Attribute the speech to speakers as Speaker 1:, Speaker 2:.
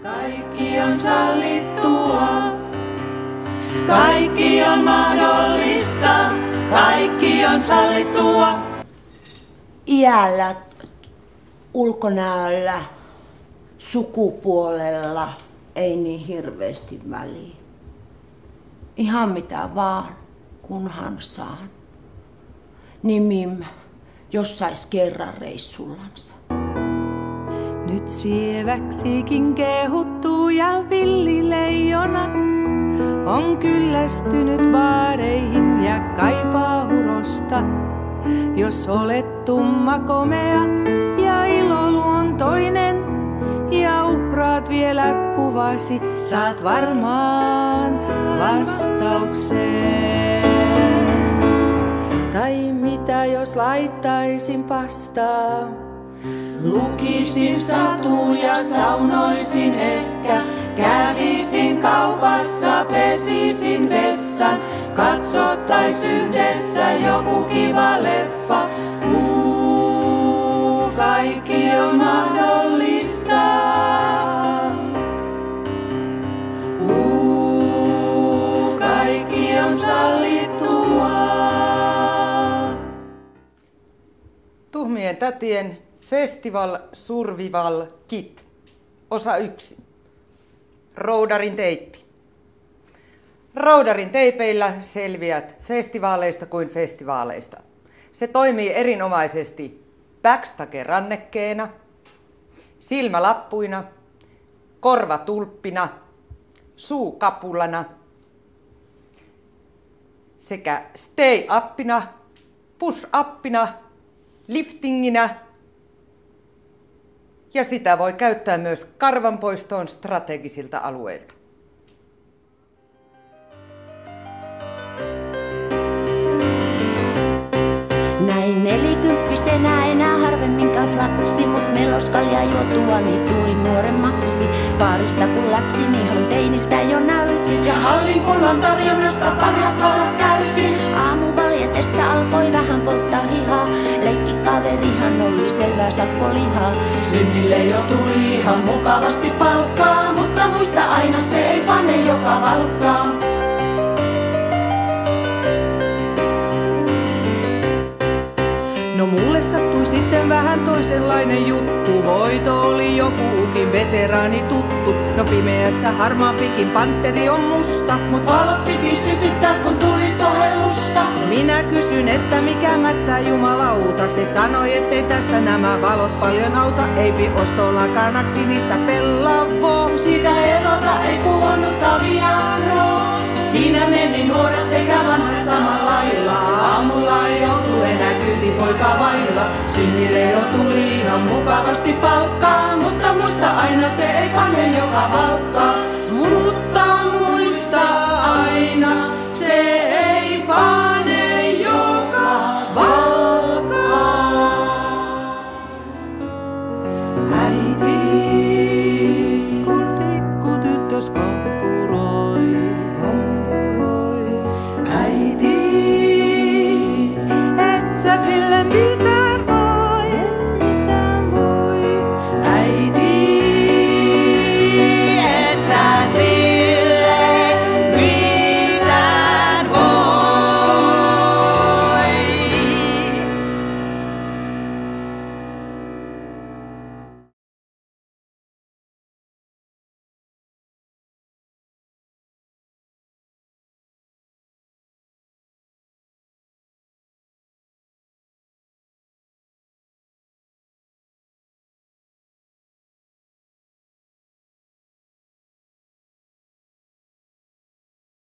Speaker 1: Kaikki on sallittua, kaikki on mahdollista, kaikki on sallittua.
Speaker 2: Iällä, ulkonäöllä, sukupuolella ei niin hirveästi väliä. Ihan mitä vaan, kunhan saan. Nimim, jos sais kerran reissullansa.
Speaker 1: Nyt sieväksikin kehuttuu ja villileijona on kyllästynyt baareihin ja kaipaa hurosta. Jos olet tumma, komea ja iloluontoinen ja uhraat vielä kuvasi, saat varmaan vastauksen. Tai mitä jos laittaisin pastaa? Lukisin satuja, saunoisin ehkä, kävisin kaupassa, pesisin vessan, katsottais yhdessä joku kiva leffa. Kaikki on mahdollista. Kaikki on sallittua.
Speaker 3: Tuhmien tätien Festival Survival Kit, osa 1. Roudarin teippi. Roudarin teipeillä selviät festivaaleista kuin festivaaleista. Se toimii erinomaisesti backstage-rannekkeena, silmälappuina, korvatulppina, suukapulana sekä stay-uppina, push-uppina, liftinginä. Ja sitä voi käyttää myös karvanpoistoon strategisilta alueilta.
Speaker 4: Näin nelikymppisenä enää harvemminkaan flaksi, mut meloskalja juotuani tuli nuoremmaksi. Baarista kun läksin ihan teiniltä jo näytin,
Speaker 1: Ja hallin kullan tarjonnasta parhaat vallat käytiin.
Speaker 4: aamu valjetessa alkoi vähän polttaa hihaa. Leikkikaverihan oli selvää sakpolihaa.
Speaker 1: Synnille jo tuli ihan mukavasti palkkaa, mutta muista aina se ei pane joka valkkaa.
Speaker 5: No mulle sattui sitten vähän toisenlainen juttu. Hoito oli joku ukin veteraani tuttu. No pimeässä harmaampikin panteri on musta.
Speaker 1: Mut valot piti sytyttää kun tuli sohellusta.
Speaker 5: Minä kysyn, että mikä mättää jumalauta. Se sanoi, ettei tässä nämä valot paljon auta. Eipi ostolakanaksi niistä pellavoo.
Speaker 1: Siitä erota ei puhunutta viagroa. Siinä meni nuoret sekä vanhat samalla lailla. Aamulla ei oltu enää kyytipoika vailla. Synnille jo tuli ihan mukavasti palkkaa, mutta musta aina se ei pane joka valkkaa.